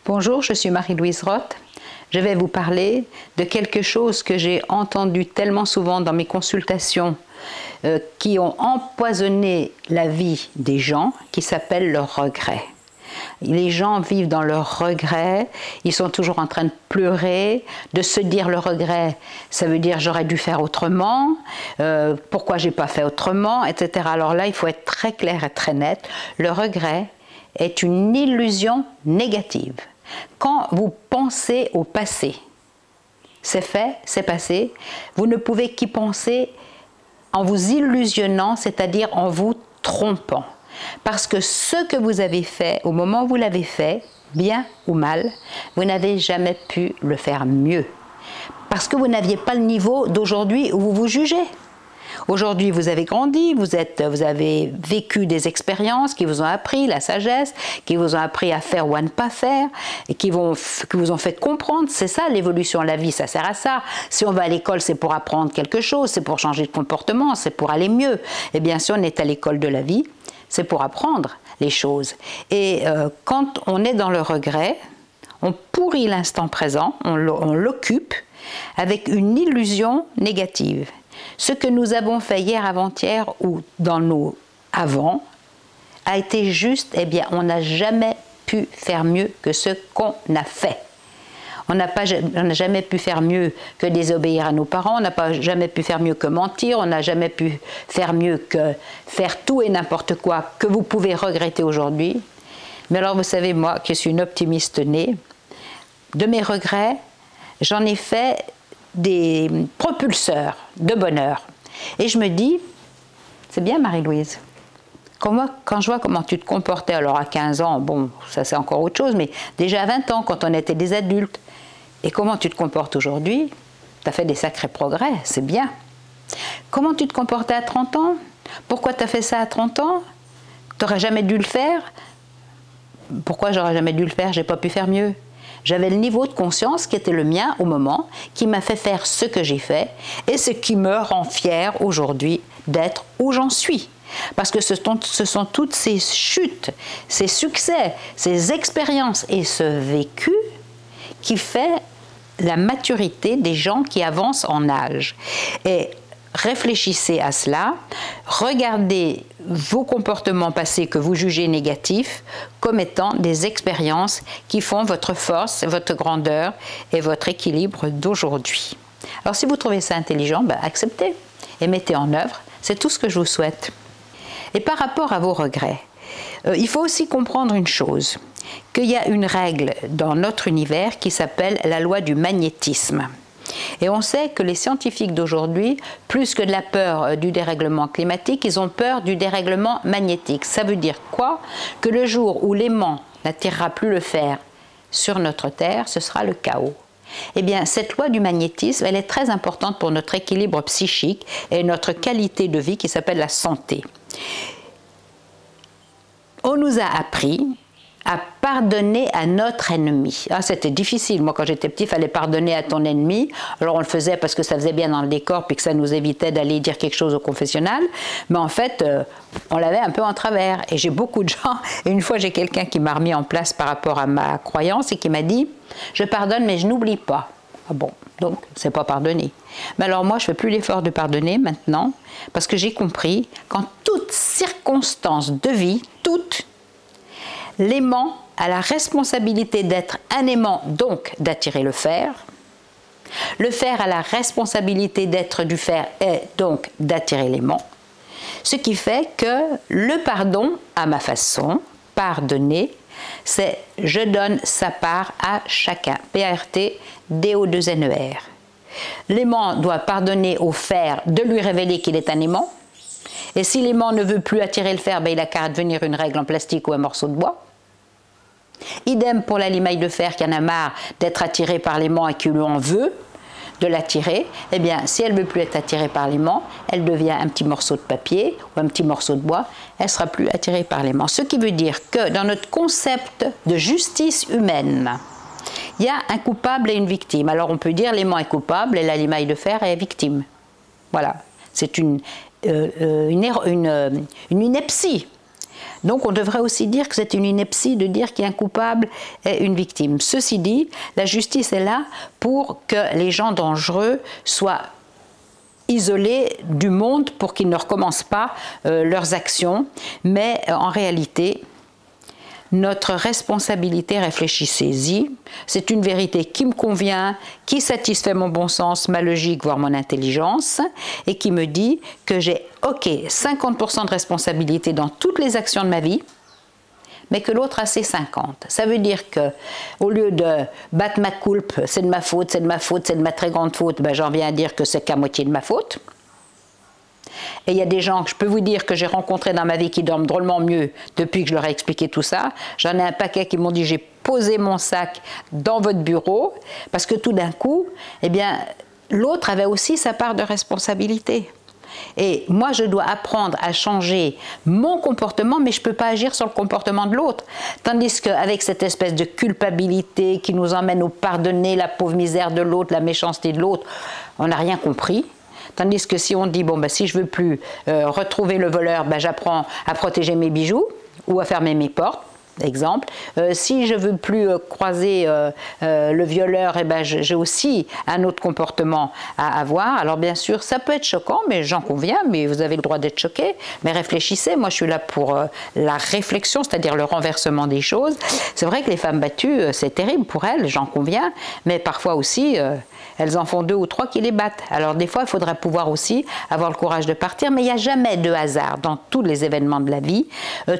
Bonjour, je suis Marie-Louise Roth. Je vais vous parler de quelque chose que j'ai entendu tellement souvent dans mes consultations qui ont empoisonné la vie des gens, qui s'appelle le regret. Les gens vivent dans leur regret, ils sont toujours en train de pleurer, de se dire le regret, ça veut dire j'aurais dû faire autrement, pourquoi j'ai pas fait autrement, etc. Alors là, il faut être très clair et très net. Le regret est une illusion négative. Quand vous pensez au passé, c'est fait, c'est passé, vous ne pouvez qu'y penser en vous illusionnant, c'est-à-dire en vous trompant. Parce que ce que vous avez fait, au moment où vous l'avez fait, bien ou mal, vous n'avez jamais pu le faire mieux. Parce que vous n'aviez pas le niveau d'aujourd'hui où vous vous jugez. Aujourd'hui, vous avez grandi, vous avez vécu des expériences qui vous ont appris la sagesse, qui vous ont appris à faire ou à ne pas faire, et qui vous ont fait comprendre. C'est ça l'évolution, la vie, ça sert à ça. Si on va à l'école, c'est pour apprendre quelque chose, c'est pour changer de comportement, c'est pour aller mieux. Et bien sûr, on est à l'école de la vie, c'est pour apprendre les choses. Et quand on est dans le regret, on pourrit l'instant présent, on l'occupe avec une illusion négative. Ce que nous avons fait hier, avant-hier ou dans nos avant a été juste, eh bien, on n'a jamais pu faire mieux que ce qu'on a fait. On n'a jamais pu faire mieux que désobéir à nos parents, on n'a jamais pu faire mieux que mentir, on n'a jamais pu faire mieux que faire tout et n'importe quoi que vous pouvez regretter aujourd'hui. Mais alors, vous savez, moi, qui suis une optimiste née, de mes regrets, j'en ai fait des propulseurs de bonheur. Et je me dis, c'est bien Marie-Louise, quand je vois comment tu te comportais, alors à 15 ans, bon, ça c'est encore autre chose, mais déjà à 20 ans, quand on était des adultes, et comment tu te comportes aujourd'hui, tu as fait des sacrés progrès, c'est bien. Comment tu te comportais à 30 ans? Pourquoi tu as fait ça à 30 ans? Tu n'aurais jamais dû le faire? Pourquoi j'aurais jamais dû le faire? J'ai pas pu faire mieux. J'avais le niveau de conscience qui était le mien au moment, qui m'a fait faire ce que j'ai fait et ce qui me rend fière aujourd'hui d'être où j'en suis. Parce que ce sont toutes ces chutes, ces succès, ces expériences et ce vécu qui fait la maturité des gens qui avancent en âge. Et réfléchissez à cela, regardez vos comportements passés que vous jugez négatifs comme étant des expériences qui font votre force, votre grandeur et votre équilibre d'aujourd'hui. Alors si vous trouvez ça intelligent, acceptez et mettez en œuvre, c'est tout ce que je vous souhaite. Et par rapport à vos regrets, il faut aussi comprendre une chose, qu'il y a une règle dans notre univers qui s'appelle la loi du magnétisme. Et on sait que les scientifiques d'aujourd'hui, plus que de la peur du dérèglement climatique, ils ont peur du dérèglement magnétique. Ça veut dire quoi? Que le jour où l'aimant n'attirera plus le fer sur notre Terre, ce sera le chaos. Eh bien, cette loi du magnétisme, elle est très importante pour notre équilibre psychique et notre qualité de vie qui s'appelle la santé. On nous a appris à pardonner à notre ennemi. Ah, c'était difficile. Moi, quand j'étais petit, il fallait pardonner à ton ennemi. Alors, on le faisait parce que ça faisait bien dans le décor puis que ça nous évitait d'aller dire quelque chose au confessionnal. Mais en fait, on l'avait un peu en travers. Et j'ai beaucoup de gens... Et une fois, j'ai quelqu'un qui m'a remis en place par rapport à ma croyance et qui m'a dit « Je pardonne, mais je n'oublie pas. » Ah bon, donc, c'est pas pardonner. Mais alors, moi, je fais plus l'effort de pardonner maintenant parce que j'ai compris qu'en toutes circonstances de vie, toutes, l'aimant a la responsabilité d'être un aimant, donc d'attirer le fer. Le fer a la responsabilité d'être du fer et donc d'attirer l'aimant. Ce qui fait que le pardon, à ma façon, pardonner, c'est je donne sa part à chacun. P-A-R-T, D-O-2-N-E-R. L'aimant doit pardonner au fer de lui révéler qu'il est un aimant. Et si l'aimant ne veut plus attirer le fer, il a qu'à devenir une règle en plastique ou un morceau de bois. Idem pour la limaille de fer qui en a marre d'être attirée par l'aimant et qui lui en veut de l'attirer. Eh bien, si elle ne veut plus être attirée par l'aimant, elle devient un petit morceau de papier ou un petit morceau de bois, elle ne sera plus attirée par l'aimant. Ce qui veut dire que dans notre concept de justice humaine, il y a un coupable et une victime. Alors on peut dire l'aimant est coupable et la limaille de fer est victime. Voilà, c'est une ineptie. Donc on devrait aussi dire que c'est une ineptie de dire qu'un coupable est une victime. Ceci dit, la justice est là pour que les gens dangereux soient isolés du monde pour qu'ils ne recommencent pas leurs actions. Mais en réalité, notre responsabilité, réfléchissez-y, c'est une vérité qui me convient, qui satisfait mon bon sens, ma logique, voire mon intelligence, et qui me dit que j'ai, ok, 50% de responsabilité dans toutes les actions de ma vie, mais que l'autre a ses 50. Ça veut dire que, au lieu de battre ma coulpe, c'est de ma faute, c'est de ma faute, c'est de ma très grande faute, ben j'en viens à dire que c'est qu'à moitié de ma faute. Et il y a des gens que je peux vous dire que j'ai rencontrés dans ma vie qui dorment drôlement mieux depuis que je leur ai expliqué tout ça. J'en ai un paquet qui m'ont dit j'ai posé mon sac dans votre bureau parce que tout d'un coup, eh bien, l'autre avait aussi sa part de responsabilité. Et moi, je dois apprendre à changer mon comportement, mais je ne peux pas agir sur le comportement de l'autre. Tandis qu'avec cette espèce de culpabilité qui nous emmène au pardonner la pauvre misère de l'autre, la méchanceté de l'autre, on n'a rien compris. Tandis que si on dit, bon, ben, si je ne veux plus retrouver le voleur, ben, j'apprends à protéger mes bijoux ou à fermer mes portes, exemple. Si je ne veux plus croiser le violeur, eh ben, j'ai aussi un autre comportement à avoir. Alors bien sûr, ça peut être choquant, mais j'en conviens, mais vous avez le droit d'être choqué. Mais réfléchissez, moi je suis là pour la réflexion, c'est-à-dire le renversement des choses. C'est vrai que les femmes battues, c'est terrible pour elles, j'en conviens, mais parfois aussi... elles en font 2 ou 3 qui les battent. Alors des fois, il faudrait pouvoir aussi avoir le courage de partir, mais il n'y a jamais de hasard dans tous les événements de la vie.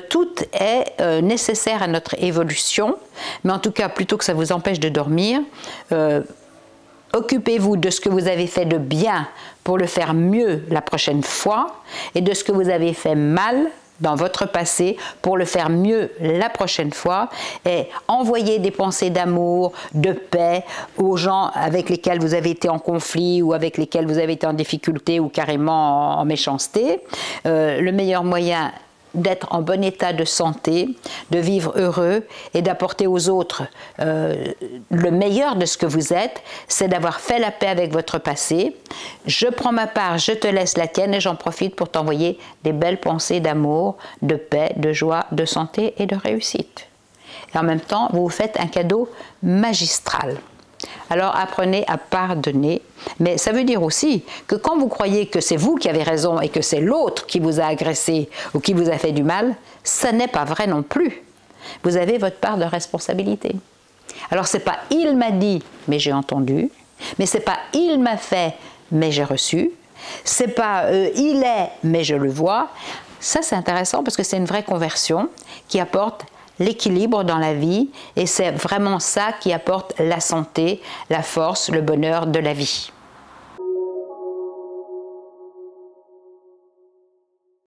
Tout est nécessaire à notre évolution, mais en tout cas, plutôt que ça vous empêche de dormir, occupez-vous de ce que vous avez fait de bien pour le faire mieux la prochaine fois, et de ce que vous avez fait mal dans votre passé pour le faire mieux la prochaine fois, et envoyer des pensées d'amour, de paix aux gens avec lesquels vous avez été en conflit ou avec lesquels vous avez été en difficulté ou carrément en méchanceté. Le meilleur moyen d'être en bon état de santé, de vivre heureux et d'apporter aux autres le meilleur de ce que vous êtes, c'est d'avoir fait la paix avec votre passé. Je prends ma part, je te laisse la tienne et j'en profite pour t'envoyer des belles pensées d'amour, de paix, de joie, de santé et de réussite. Et en même temps, vous vous faites un cadeau magistral. Alors apprenez à pardonner, mais ça veut dire aussi que quand vous croyez que c'est vous qui avez raison et que c'est l'autre qui vous a agressé ou qui vous a fait du mal, ça n'est pas vrai non plus. Vous avez votre part de responsabilité. Alors c'est pas « il m'a dit, mais j'ai entendu », mais c'est pas « il m'a fait, mais j'ai reçu », c'est pas « il est, mais je le vois ». Ça c'est intéressant parce que c'est une vraie conversion qui apporte l'équilibre dans la vie, et c'est vraiment ça qui apporte la santé, la force, le bonheur de la vie.